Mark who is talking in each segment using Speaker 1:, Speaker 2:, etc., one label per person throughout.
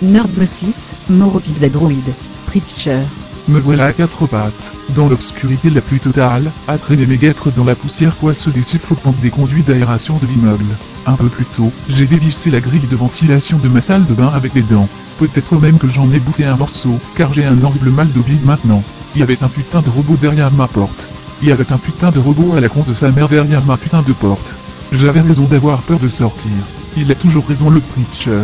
Speaker 1: Nerds 6, Moro Pizza Droid, Preacher.
Speaker 2: Me voilà à quatre pattes, dans l'obscurité la plus totale, à traîner mes guêtres dans la poussière poisseuse et suffocante des conduits d'aération de l'immeuble. Un peu plus tôt, j'ai dévissé la grille de ventilation de ma salle de bain avec les dents. Peut-être même que j'en ai bouffé un morceau, car j'ai un horrible mal de bide maintenant. Il y avait un putain de robot derrière ma porte. Il y avait un putain de robot à la con de sa mère derrière ma putain de porte. J'avais raison d'avoir peur de sortir. Il a toujours raison, le Preacher.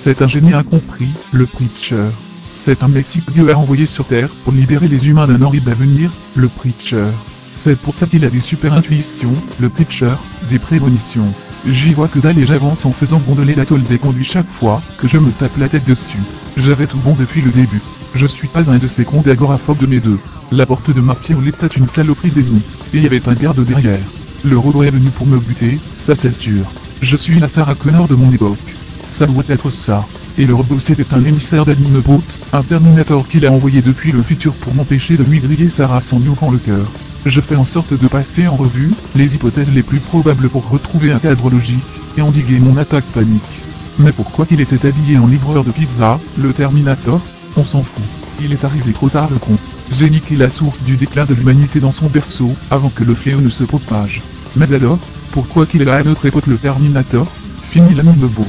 Speaker 2: C'est un génie incompris, le Preacher. C'est un messie que Dieu a envoyé sur Terre pour libérer les humains d'un horrible avenir, le Preacher. C'est pour ça qu'il a des super intuitions, le Preacher, des prémonitions. J'y vois que dalle et j'avance en faisant gondoler la tôle des conduits chaque fois que je me tape la tête dessus. J'avais tout bon depuis le début. Je suis pas un de ces cons d'agoraphobes de mes deux. La porte de ma pièce était une saloperie d'ennemis. Et il y avait un garde derrière. Le robot est venu pour me buter, ça c'est sûr. Je suis la Sarah Connor de mon époque. Ça doit être ça. Et le robot c'était un émissaire d'Animebot, un Terminator qu'il a envoyé depuis le futur pour m'empêcher de lui griller sa race en lui ouvrant le cœur. Je fais en sorte de passer en revue les hypothèses les plus probables pour retrouver un cadre logique et endiguer mon attaque panique. Mais pourquoi qu'il était habillé en livreur de pizza, le Terminator? On s'en fout. Il est arrivé trop tard le con. J'ai niqué la source du déclin de l'humanité dans son berceau avant que le fléau ne se propage. Mais alors, pourquoi qu'il est là à notre époque le Terminator? Fini l'Animebot.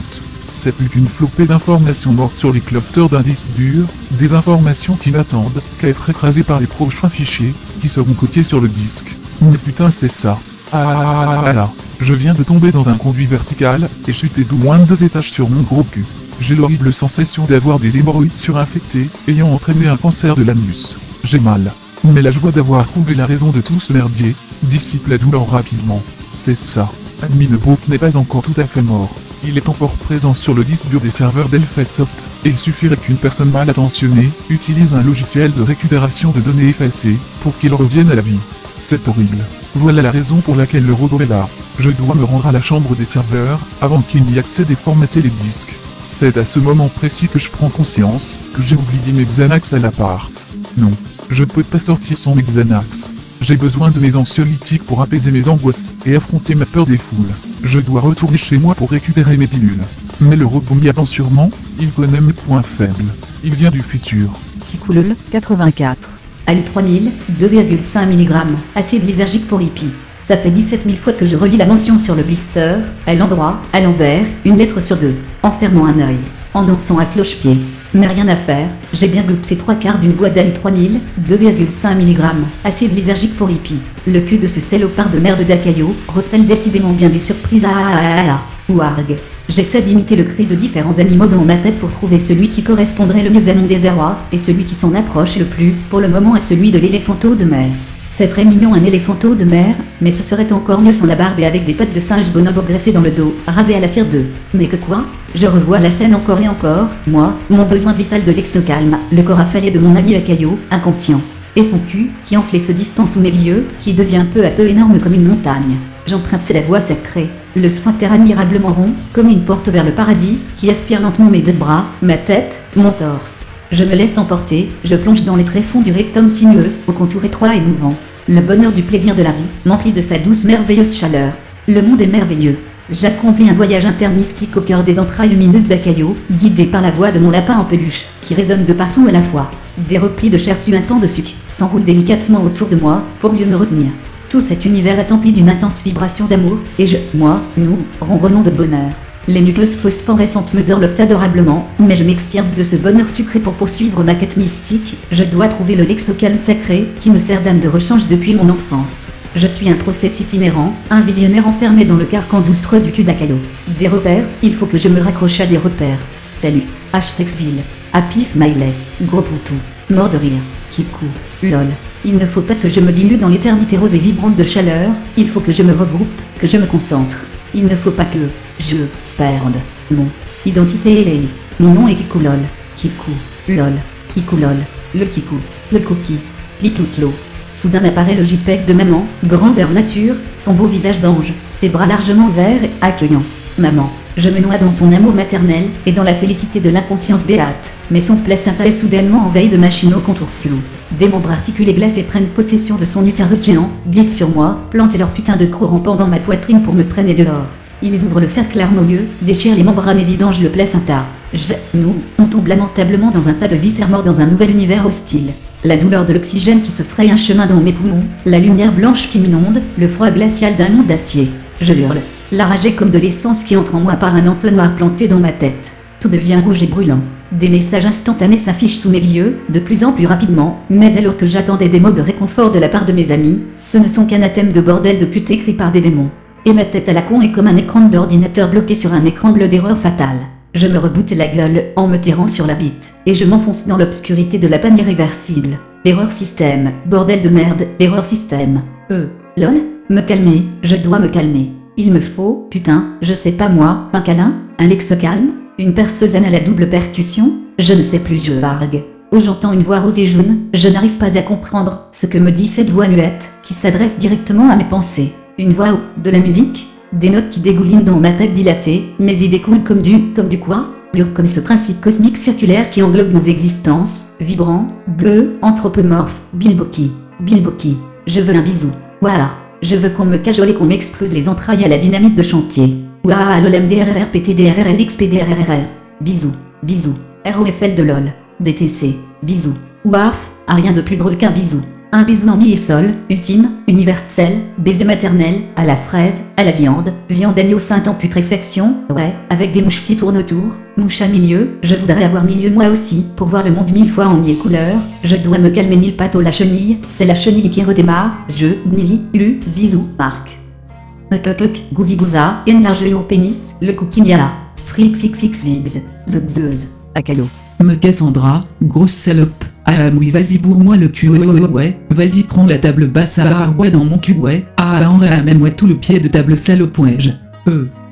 Speaker 2: C'est plus qu'une flopée d'informations mortes sur les clusters d'un disque dur, des informations qui n'attendent qu'à être écrasées par les prochains fichiers, qui seront copiés sur le disque. Mais putain c'est ça. Ah là. Je viens de tomber dans un conduit vertical, et chuter d'au moins 2 étages sur mon gros cul. J'ai l'horrible sensation d'avoir des hémorroïdes surinfectés, ayant entraîné un cancer de l'anus. J'ai mal. Mais la joie d'avoir trouvé la raison de tout ce merdier, dissipe la douleur rapidement. C'est ça. Animebot n'est pas encore tout à fait mort. Il est encore présent sur le disque dur des serveurs d'Elphasoft, et il suffirait qu'une personne mal attentionnée utilise un logiciel de récupération de données effacées pour qu'il revienne à la vie. C'est horrible. Voilà la raison pour laquelle le robot est là. Je dois me rendre à la chambre des serveurs avant qu'il n'y accède et formater les disques. C'est à ce moment précis que je prends conscience que j'ai oublié mes Xanax à l'appart. Non, je ne peux pas sortir sans mes Xanax. J'ai besoin de mes anxiolytiques pour apaiser mes angoisses et affronter ma peur des foules. Je dois retourner chez moi pour récupérer mes pilules. Mais le robot m'y attend sûrement, il connaît mes points faibles. Il vient du futur.
Speaker 1: Kikoulol, 84.
Speaker 3: Alu 3000, 2,5 mg, acide lysergique pour hippie. Ça fait 17 000 fois que je relis la mention sur le blister, à l'endroit, à l'envers, une lettre sur 2, en fermant un œil, en dansant à cloche-pied. Mais rien à faire, j'ai bien gloupsé 3/4 d'une boîte d'Alu 3000, 2,5 mg, acide lysergique pour hippie. Le cul de ce salopard de merde d'Akayo recèle décidément bien des surprises. Ouarg. J'essaie d'imiter le cri de différents animaux dans ma tête pour trouver celui qui correspondrait le mieux à mon désarroi, et celui qui s'en approche le plus, pour le moment, à celui de l'éléphanteau de mer. C'est très mignon un éléphanteau de mer, mais ce serait encore mieux sans la barbe et avec des pattes de singe bonobo greffées dans le dos, rasé à la cire 2. Mais que quoi? Je revois la scène encore et encore, moi, mon besoin vital de l'exocalme, le corps affalé de mon ami Akayo, inconscient. Et son cul, qui enflé se distend sous mes yeux, qui devient peu à peu énorme comme une montagne. J'emprunte la voie sacrée, le sphincter admirablement rond, comme une porte vers le paradis, qui aspire lentement mes 2 bras, ma tête, mon torse. Je me laisse emporter, je plonge dans les tréfonds du rectum sinueux, au contour étroit et mouvant. Le bonheur du plaisir de la vie, m'emplit de sa douce merveilleuse chaleur. Le monde est merveilleux. J'accomplis un voyage intermystique au cœur des entrailles lumineuses d'Akayo, guidé par la voix de mon lapin en peluche, qui résonne de partout à la fois. Des replis de chair suintants de sucre s'enroulent délicatement autour de moi, pour mieux me retenir. Tout cet univers est empli d'une intense vibration d'amour, et je, moi, nous, ronronnons de bonheur. Les nuqueuses phosphorescentes me dorlotent adorablement, mais je m'extirpe de ce bonheur sucré pour poursuivre ma quête mystique. Je dois trouver le lexocalme sacré, qui me sert d'âme de rechange depuis mon enfance. Je suis un prophète itinérant, un visionnaire enfermé dans le carcan doucereux du cul d'Akayo. Des repères, il faut que je me raccroche à des repères. Salut, H-Sexville, Happy Smiley, Gros Poutou, mort de rire, Kikou, LOL. Il ne faut pas que je me dilue dans l'éternité rose et vibrante de chaleur, il faut que je me regroupe, que je me concentre. Il ne faut pas que je perde mon identité et mon nom est Kikou LOL, Kikou, LOL, Kikou LOL, le Kikou, le cookie, Pitoutlo. Soudain apparaît le JPEG de maman, grandeur nature, son beau visage d'ange, ses bras largement verts et accueillants. Maman, je me noie dans son amour maternel, et dans la félicité de l'inconscience béate, mais son placenta est soudainement en veille de machine au contour flou. Des membres articulés glacés prennent possession de son utérus géant, glissent sur moi, plantent leur putain de crocs rampant dans ma poitrine pour me traîner dehors. Ils ouvrent le cercle harmonieux, déchirent les membranes et vidangent le placenta. Nous, on tombe lamentablement dans un tas de viscères morts dans un nouvel univers hostile. La douleur de l'oxygène qui se fraye un chemin dans mes poumons, la lumière blanche qui m'inonde, le froid glacial d'un monde d'acier. Je hurle. La rage est comme de l'essence qui entre en moi par un entonnoir planté dans ma tête. Tout devient rouge et brûlant. Des messages instantanés s'affichent sous mes yeux, de plus en plus rapidement, mais alors que j'attendais des mots de réconfort de la part de mes amis, ce ne sont qu'anathèmes de bordel de pute écrits par des démons. Et ma tête à la con est comme un écran d'ordinateur bloqué sur un écran bleu d'erreur fatale. Je me reboute la gueule en me tirant sur la bite, et je m'enfonce dans l'obscurité de la panne irréversible. Erreur système, bordel de merde, erreur système. Lol, me calmer, je dois me calmer. Il me faut, putain, je sais pas moi, un câlin, un lex-calme, une perceuse anale à double percussion, je ne sais plus, je vargue. Oh, j'entends une voix rose et jaune, je n'arrive pas à comprendre ce que me dit cette voix muette, qui s'adresse directement à mes pensées. Une voix ou de la musique? Des notes qui dégoulinent dans ma tête dilatée, mes idées coulent comme du quoi? Pur comme ce principe cosmique circulaire qui englobe nos existences, vibrant, bleu, anthropomorphe, bilboki. Je veux un bisou. Voilà. Je veux qu'on me cajole et qu'on m'explose les entrailles à la dynamite de chantier. Ouah, lolmdrr ptdrr lxpdrrr. Bisous. ROFL de LOL. DTC. Bisous. Ouaf, rien de plus drôle qu'un bisou. Un bisou en mi et sol, ultime, universel, baiser maternel, à la fraise, à la viande agneau sainte en putréfaction, ouais, avec des mouches qui tournent autour, mouche à milieu, je voudrais avoir milieu moi aussi, pour voir le monde 1000 fois en 1000 couleurs, je dois me calmer 1000 pattes la chenille, c'est la chenille qui redémarre, bisous, Marc. Gouzi gouza, enlarge au pénis, le cooking frixxxx, zzzz.
Speaker 1: Akayo.
Speaker 4: Me Cassandra, grosse salope. Ah oui, vas-y bourre-moi le cul, ouais, vas-y prends la table basse à ouais dans mon cul, ouais, même ouais tout le pied de table salope, ouais,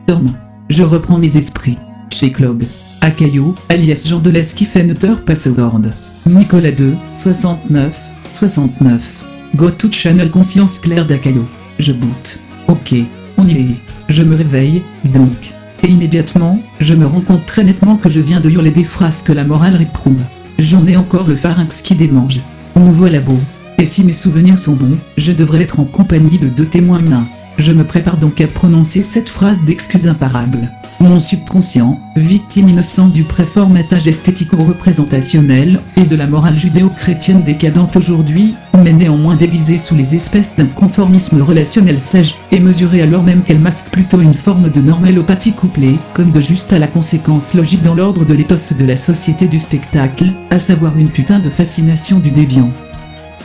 Speaker 4: Dorme. Je reprends mes esprits. Chez Clog. Akayo, alias Jean de l'Esquifeneteur Password. Nicolas 2, 69. Go to channel conscience claire d'Akayo. Je boot. Ok, on y est. Je me réveille, donc. Et immédiatement, je me rends compte très nettement que je viens de hurler des phrases que la morale réprouve. J'en ai encore le pharynx qui démange. Me voilà beau. Et si mes souvenirs sont bons, je devrais être en compagnie de 2 témoins humains. Je me prépare donc à prononcer cette phrase d'excuse imparable. Mon subconscient, victime innocente du préformatage esthético-représentationnel, et de la morale judéo-chrétienne décadente aujourd'hui, mais néanmoins déguisée sous les espèces d'un conformisme relationnel sage, et mesurée alors même qu'elle masque plutôt une forme de normélopathie couplée, comme de juste à la conséquence logique dans l'ordre de l'éthos de la société du spectacle, à savoir une putain de fascination du déviant.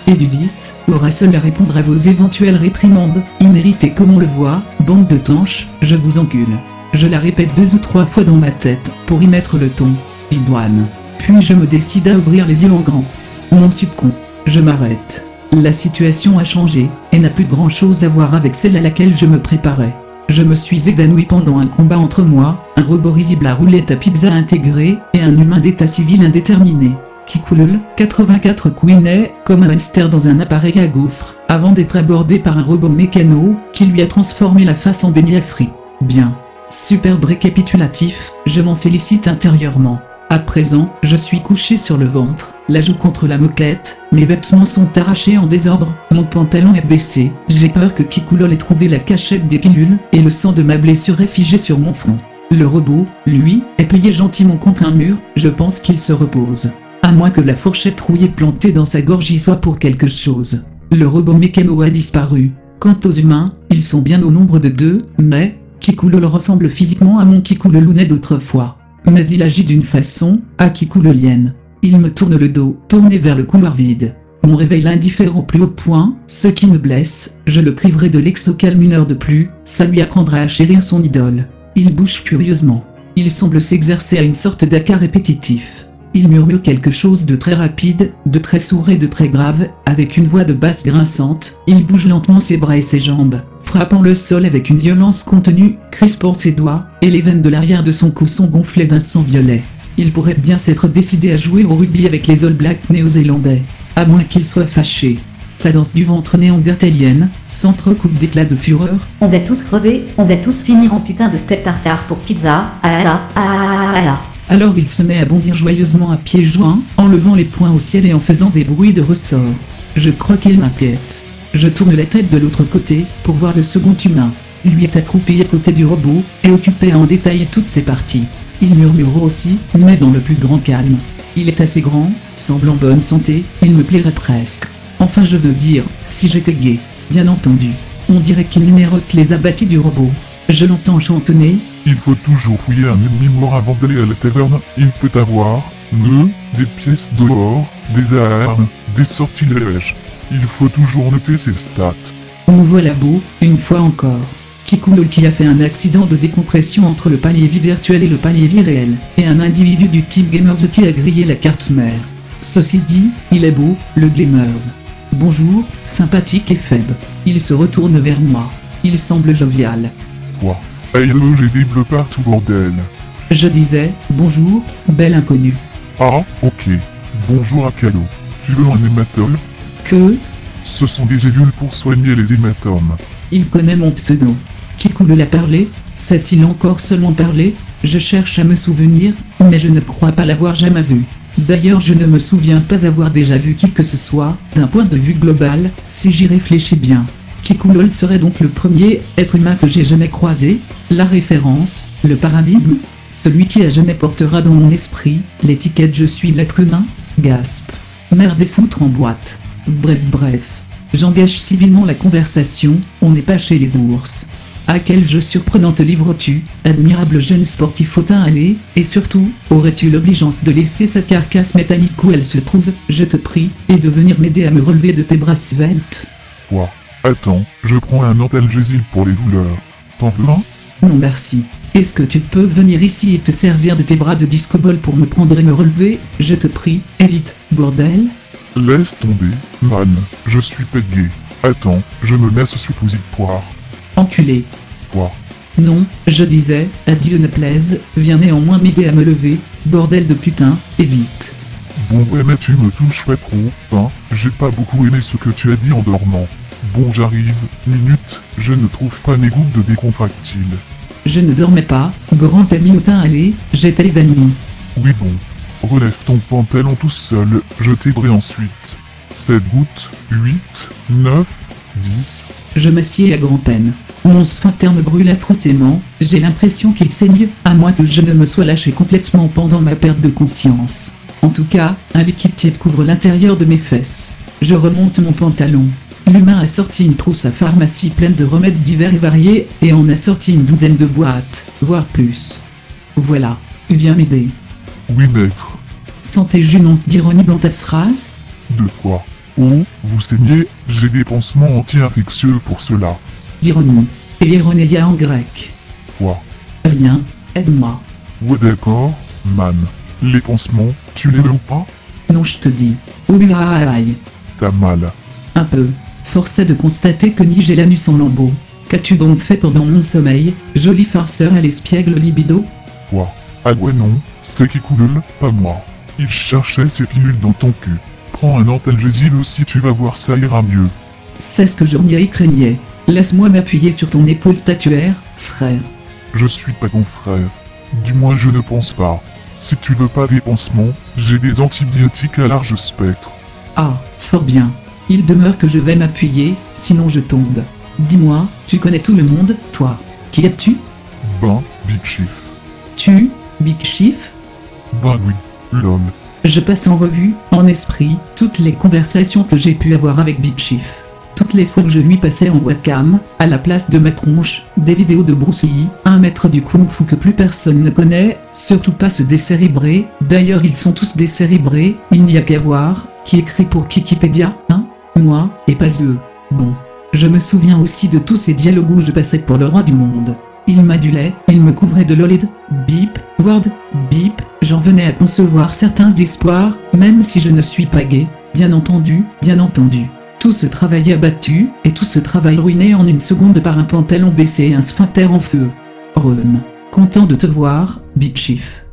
Speaker 4: Et du vice, aura seul à répondre à vos éventuelles réprimandes, imméritées comme on le voit, bande de tanches, je vous encule. Je la répète 2 ou 3 fois dans ma tête, pour y mettre le ton. Idoine. Puis je me décide à ouvrir les yeux en grand. Mon subcon. Je m'arrête. La situation a changé, et n'a plus grand chose à voir avec celle à laquelle je me préparais. Je me suis évanoui pendant un combat entre moi, un robot risible à roulette à pizza intégré, et un humain d'état civil indéterminé. Qui coule 84 couinait, comme un hamster dans un appareil à gaufres, avant d'être abordé par un robot mécano, qui lui a transformé la face en beignet frit. Bien. Superbe récapitulatif, je m'en félicite intérieurement. À présent, je suis couché sur le ventre, la joue contre la moquette, mes vêtements sont arrachés en désordre, mon pantalon est baissé, j'ai peur que Kikulol ait trouvé la cachette des pilules, et le sang de ma blessure est figé sur mon front. Le robot, lui, est plié gentiment contre un mur, je pense qu'il se repose. À moins que la fourchette rouillée plantée dans sa gorge y soit pour quelque chose. Le robot mécano a disparu. Quant aux humains, ils sont bien au nombre de 2, mais Kikulol ressemble physiquement à mon Kikulolounet d'autrefois. Mais il agit d'une façon à Kikulolienne. Il me tourne le dos, tourné vers le couloir vide. Mon réveil l'indifférent au plus haut point, ce qui me blesse, je le priverai de l'exocalme 1 heure de plus, ça lui apprendra à chérir son idole. Il bouge furieusement. Il semble s'exercer à une sorte d'acca répétitif. Il murmure quelque chose de très rapide, de très sourd et de très grave, avec une voix de basse grinçante. Il bouge lentement ses bras et ses jambes, frappant le sol avec une violence contenue, crispant ses doigts, et les veines de l'arrière de son cou sont gonflées d'un sang violet. Il pourrait bien s'être décidé à jouer au rugby avec les All Blacks néo-zélandais, à moins qu'il soit fâché. Sa danse du ventre néandertalienne s'entrecoupe d'éclats de fureur.
Speaker 3: On va tous crever, on va tous finir en putain de steak tartare pour pizza.
Speaker 4: Alors il se met à bondir joyeusement à pieds joints, en levant les poings au ciel et en faisant des bruits de ressort. Je crois qu'il m'inquiète. Je tourne la tête de l'autre côté, pour voir le second humain. Lui est accroupi à côté du robot, et occupé à en détailler toutes ses parties. Il murmure aussi, mais dans le plus grand calme. Il est assez grand, semble en bonne santé, il me plairait presque. Enfin je veux dire, si j'étais gay, bien entendu. On dirait qu'il numérote les abattis du robot. Je l'entends chantonner.
Speaker 2: Il faut toujours fouiller un ennemi mort avant d'aller à la taverne. Il peut avoir, des pièces d'or, des armes, des sortilèges. Il faut toujours noter ses stats.
Speaker 4: Me voilà beau, une fois encore. Kikoulol qui a fait un accident de décompression entre le palier vie virtuel et le palier vie réel, et un individu du Team Gamers qui a grillé la carte mère. Ceci dit, il est beau, le Gamers. Bonjour, sympathique et faible. Il se retourne vers moi. Il semble jovial.
Speaker 2: Quoi? Hello, j'ai des bleus partout, bordel.
Speaker 4: Je disais, bonjour, bel inconnu.
Speaker 2: Ah, ok. Bonjour à Calo. Tu veux un hématome?
Speaker 4: Que?
Speaker 2: Ce sont des gélules pour soigner les hématomes.
Speaker 4: Il connaît mon pseudo. Kikoulol a parlé? Sait-il encore seulement parler? Je cherche à me souvenir, mais je ne crois pas l'avoir jamais vu. D'ailleurs je ne me souviens pas avoir déjà vu qui que ce soit, d'un point de vue global, si j'y réfléchis bien. Kikoulol serait donc le premier être humain que j'ai jamais croisé, la référence, le paradigme, celui qui à jamais portera dans mon esprit l'étiquette je suis l'être humain, gasp. Merde et foutre en boîte. Bref. J'engage civilement la conversation, on n'est pas chez les ours. À quel jeu surprenant te livres-tu, admirable jeune sportif au teint allé, et surtout, aurais-tu l'obligeance de laisser cette carcasse métallique où elle se trouve, je te prie, et de venir m'aider à me relever de tes bras sveltes?
Speaker 2: Quoi? Attends, je prends un analgésique pour les douleurs. T'en veux un?
Speaker 4: Non merci. Est-ce que tu peux venir ici et te servir de tes bras de disco-ball pour me prendre et me relever, je te prie, et vite, bordel?
Speaker 2: Laisse tomber, man, je suis pas gay. Attends, je me mets ce suppositoire.
Speaker 4: Enculé.
Speaker 2: Quoi?
Speaker 4: Non, je disais, à Dieu ne plaise, viens néanmoins m'aider à me lever, bordel de putain, et vite.
Speaker 2: Bon ouais mais tu me touches pas trop, hein, j'ai pas beaucoup aimé ce que tu as dit en dormant. Bon j'arrive, minute, je ne trouve pas mes gouttes de décontractile.
Speaker 4: Je ne dormais pas, grand ami au teint allé, j'étais évanoui.
Speaker 2: Oui bon, relève ton pantalon tout seul, je t'aiderai ensuite. 7 gouttes, 8, 9, 10...
Speaker 4: Je m'assieds à grand-peine. Mon sphincter me brûle atrocement, j'ai l'impression qu'il saigne, à moins que je ne me sois lâché complètement pendant ma perte de conscience. En tout cas, un liquide tiède couvre l'intérieur de mes fesses. Je remonte mon pantalon. L'humain a sorti une trousse à pharmacie pleine de remèdes divers et variés, et en a sorti une douzaine de boîtes, voire plus. Voilà, viens m'aider.
Speaker 2: Oui maître.
Speaker 4: Sentais-je une once d'ironie dans ta phrase?
Speaker 2: De quoi? Oh, vous saignez, j'ai des pansements anti-infectieux pour cela.
Speaker 4: D'ironie. Et ironélia en grec.
Speaker 2: Quoi?
Speaker 4: Rien, aide-moi.
Speaker 2: Ouais d'accord, man. Les pansements, tu les veux ou pas?
Speaker 4: Non je te dis. Oubliaïe.
Speaker 2: T'as mal.
Speaker 4: Un peu. Force est de constater que ni j'ai l'anus en lambeaux. Qu'as-tu donc fait pendant mon sommeil, joli farceur à l'espiègle libido?
Speaker 2: Quoi? Ah ouais non, c'est Kikoulol, pas moi. Il cherchait ses pilules dans ton cul. Prends un analgésique aussi, tu vas voir, ça ira mieux.
Speaker 4: C'est ce que je m'y craignais. Laisse-moi m'appuyer sur ton épaule statuaire, frère.
Speaker 2: Je suis pas ton frère. Du moins je ne pense pas. Si tu veux pas des pansements, j'ai des antibiotiques à large spectre.
Speaker 4: Ah, fort bien. Il demeure que je vais m'appuyer, sinon je tombe. Dis-moi, tu connais tout le monde, toi. Qui es-tu?
Speaker 2: Ben, Big Chief.
Speaker 4: Tu, Big Chief?
Speaker 2: Ben oui, l'homme.
Speaker 4: Je passe en revue, en esprit, toutes les conversations que j'ai pu avoir avec Big Chief. Toutes les fois que je lui passais en webcam, à la place de ma tronche, des vidéos de Bruce Lee, un maître du Kung Fu que plus personne ne connaît, surtout pas ce décérébré, d'ailleurs ils sont tous décérébrés, il n'y a qu'à voir, qui écrit pour Wikipédia, hein? Moi, et pas eux. Bon. Je me souviens aussi de tous ces dialogues où je passais pour le roi du monde. Il m'adulait, il me couvrait de lolid, bip, word, bip, j'en venais à concevoir certains espoirs, même si je ne suis pas gay, bien entendu, bien entendu. Tout ce travail abattu, et tout ce travail ruiné en une seconde par un pantalon baissé et un sphincter en feu. Rhum. Content de te voir, Big Chief.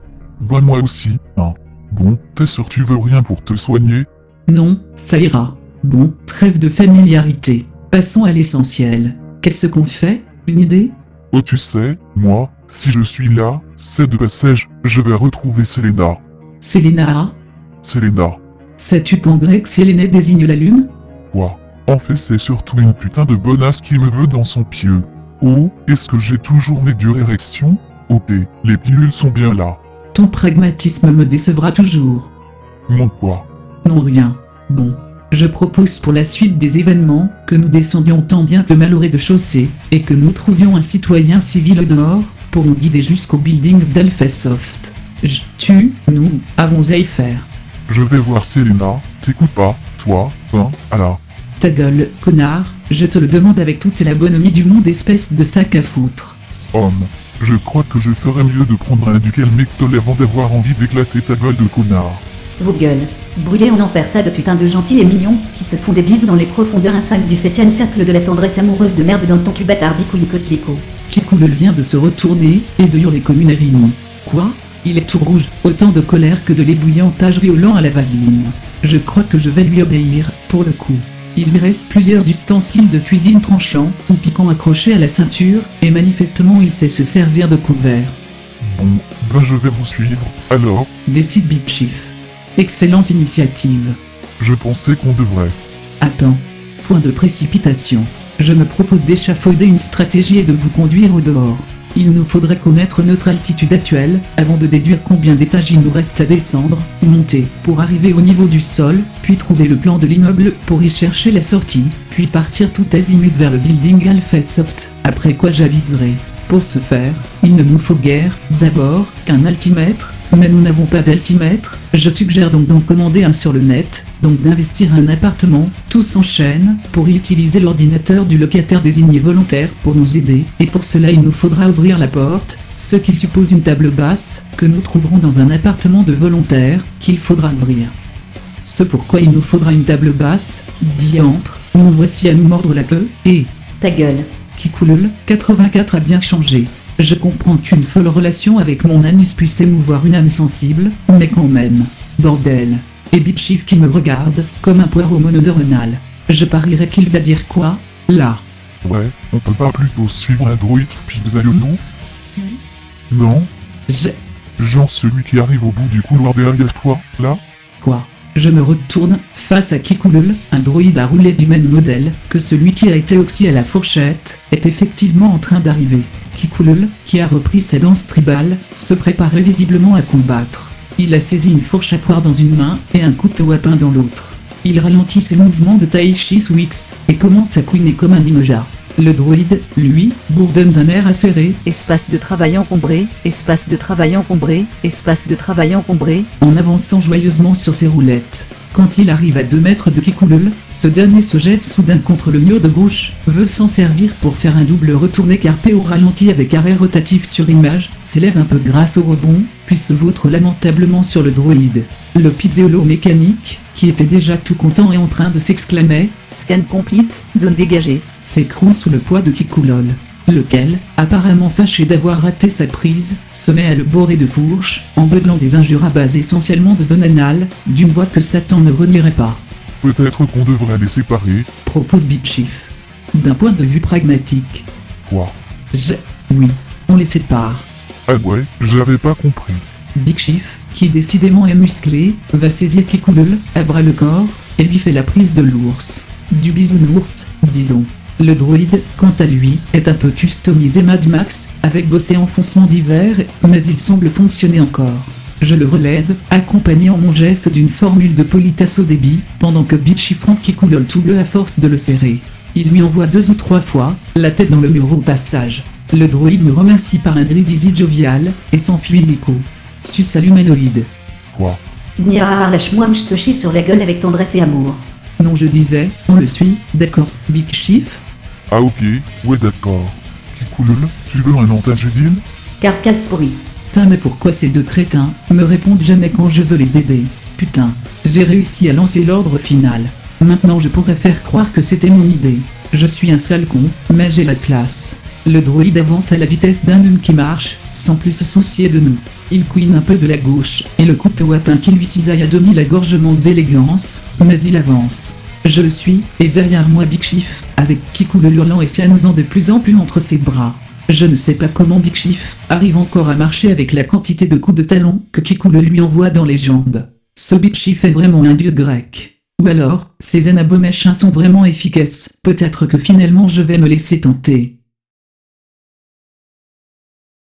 Speaker 2: Ben moi aussi, hein. Bon, t'es sûr tu veux rien pour te soigner?
Speaker 4: Non, ça ira. Bon, trêve de familiarité. Passons à l'essentiel. Qu'est-ce qu'on fait? Une idée?
Speaker 2: Oh tu sais, moi, si je suis là, c'est de passage, je vais retrouver Selena.
Speaker 4: Selena?
Speaker 2: Selena.
Speaker 4: Sais-tu qu'en grec Séléné désigne la lune?
Speaker 2: Quoi? En fait c'est surtout une putain de bonasse qui me veut dans son pieu. Oh, est-ce que j'ai toujours mes dures érections? Ok, les pilules sont bien là.
Speaker 4: Ton pragmatisme me décevra toujours.
Speaker 2: Mon quoi?
Speaker 4: Non, rien. Bon. Je propose pour la suite des événements, que nous descendions tant bien que mal au rez-de-chaussée, et que nous trouvions un citoyen civil au dehors, pour nous guider jusqu'au building d'Alphasoft. Nous avons à y faire.
Speaker 2: Je vais voir Selena, t'écoutes pas, toi, hein, alors.
Speaker 4: Ta gueule, connard, je te le demande avec toute la bonhomie du monde, espèce de sac à foutre.
Speaker 2: Homme, je crois que je ferais mieux de prendre un duquel mectol avant d'avoir envie d'éclater ta gueule de connard.
Speaker 3: Vos gueules. Brûlés en enfer, tas de putains de gentils et mignons, qui se font des bisous dans les profondeurs infâmes du 7ème cercle de la tendresse amoureuse de merde dans ton cul bâtard bicouille-côte-lico.
Speaker 4: Kikoulol vient de se retourner, et de hurler comme une avigne. Quoi? Il est tout rouge, autant de colère que de l'ébouillantage violant à la vaseline. Je crois que je vais lui obéir, pour le coup. Il lui reste plusieurs ustensiles de cuisine tranchants, ou piquants accrochés à la ceinture, et manifestement il sait se servir de couvert.
Speaker 2: Bon, ben je vais vous suivre, alors.
Speaker 4: Décide Big Chief. Excellente initiative.
Speaker 2: Je pensais qu'on devrait.
Speaker 4: Attends. Point de précipitation. Je me propose d'échafauder une stratégie et de vous conduire au dehors. Il nous faudrait connaître notre altitude actuelle, avant de déduire combien d'étages il nous reste à descendre, monter, pour arriver au niveau du sol, puis trouver le plan de l'immeuble pour y chercher la sortie, puis partir tout azimut vers le building Alphasoft, après quoi j'aviserai. Pour ce faire, il ne nous faut guère, d'abord, qu'un altimètre, mais nous n'avons pas d'altimètre. Je suggère donc d'en commander un sur le net, donc d'investir un appartement, tous en chaîne, pour y utiliser l'ordinateur du locataire désigné volontaire pour nous aider, et pour cela il nous faudra ouvrir la porte, ce qui suppose une table basse, que nous trouverons dans un appartement de volontaires, qu'il faudra ouvrir. Ce pourquoi il nous faudra une table basse, diantre, nous voici à nous mordre la queue, et...
Speaker 3: Ta gueule.
Speaker 4: Kikoulol, 84 a bien changé. Je comprends qu'une folle relation avec mon anus puisse émouvoir une âme sensible, mais quand même. Bordel. Et Big Chief qui me regarde, comme un poireau monodormal. Je parierais qu'il va dire quoi, là?
Speaker 2: Ouais, on peut pas plutôt suivre un droïde pixelionou? Non? Genre celui qui arrive au bout du couloir derrière toi, là?
Speaker 4: Quoi? Je me retourne, face à Kikoulol, un droïde à rouler du même modèle que celui qui a été oxy à la fourchette, est effectivement en train d'arriver. Kikoulol, qui a repris ses danses tribales, se préparait visiblement à combattre. Il a saisi une fourche à poire dans une main, et un couteau à pain dans l'autre. Il ralentit ses mouvements de Tai Chi Swix, et commence à couiner comme un limoja. Le droïde, lui, bourdonne d'un air affairé,
Speaker 1: Espace de travail encombré, espace de travail encombré, espace de travail encombré.
Speaker 4: en avançant joyeusement sur ses roulettes. Quand il arrive à 2 mètres de Kikoulol, ce dernier se jette soudain contre le mur de gauche, veut s'en servir pour faire un double retourné carpé au ralenti avec arrêt rotatif sur image, s'élève un peu grâce au rebond, puis se vautre lamentablement sur le droïde. Le pizzeolo mécanique, qui était déjà tout content et en train de s'exclamer,
Speaker 1: Scan complete, zone dégagée.
Speaker 4: s'écroule sous le poids de Kikoulol. Lequel, apparemment fâché d'avoir raté sa prise, se met à le bourrer de fourche, en beuglant des injures à base essentiellement de zone anale, d'une voix que Satan ne renierait pas.
Speaker 2: Peut-être qu'on devrait les séparer.
Speaker 4: Propose Big Chief. D'un point de vue pragmatique.
Speaker 2: Quoi?
Speaker 4: Oui, on les sépare.
Speaker 2: Ah ouais, j'avais pas compris.
Speaker 4: Big Chief, qui décidément est musclé, va saisir Kikoulol, à bras le corps, et lui fait la prise de l'ours. Du bisounours, disons. Le droïde, quant à lui, est un peu customisé Mad Max, avec bossé enfoncement divers, mais il semble fonctionner encore. Je le relève, accompagnant mon geste d'une formule de politesse au débit, pendant que Big Chief rend Kikoulol tout bleu à force de le serrer. Il lui envoie 2 ou 3 fois, la tête dans le mur au passage. Le droïde me remercie par un gridisi jovial, et s'enfuit illico. Suce à l'humanoïde.
Speaker 2: Quoi?
Speaker 3: Nia, lâche-moi ou je te chie sur la gueule avec tendresse et amour.
Speaker 4: Non, je disais, on le suit, d'accord, Big Chief?
Speaker 2: Ah ok, ouais d'accord. Kikoulol, tu veux un antagesine?
Speaker 3: Carcasse pourrie.
Speaker 4: Putain, mais pourquoi ces 2 crétins me répondent jamais quand je veux les aider? Putain, j'ai réussi à lancer l'ordre final. Maintenant je pourrais faire croire que c'était mon idée. Je suis un sale con, mais j'ai la classe. Le droïde avance à la vitesse d'un homme qui marche, sans plus se soucier de nous. Il couine un peu de la gauche, et le couteau à pain qui lui cisaille à demi l'agorgement d'élégance, mais il avance. Je le suis, et derrière moi Big Chief, avec Kikoulol hurlant et s'annonçant de plus en plus entre ses bras. Je ne sais pas comment Big Chief arrive encore à marcher avec la quantité de coups de talon que Kikoulol lui envoie dans les jambes. Ce Big Chief est vraiment un dieu grec. Ou alors, ces anabomèches sont vraiment efficaces. Peut-être que finalement je vais me laisser tenter.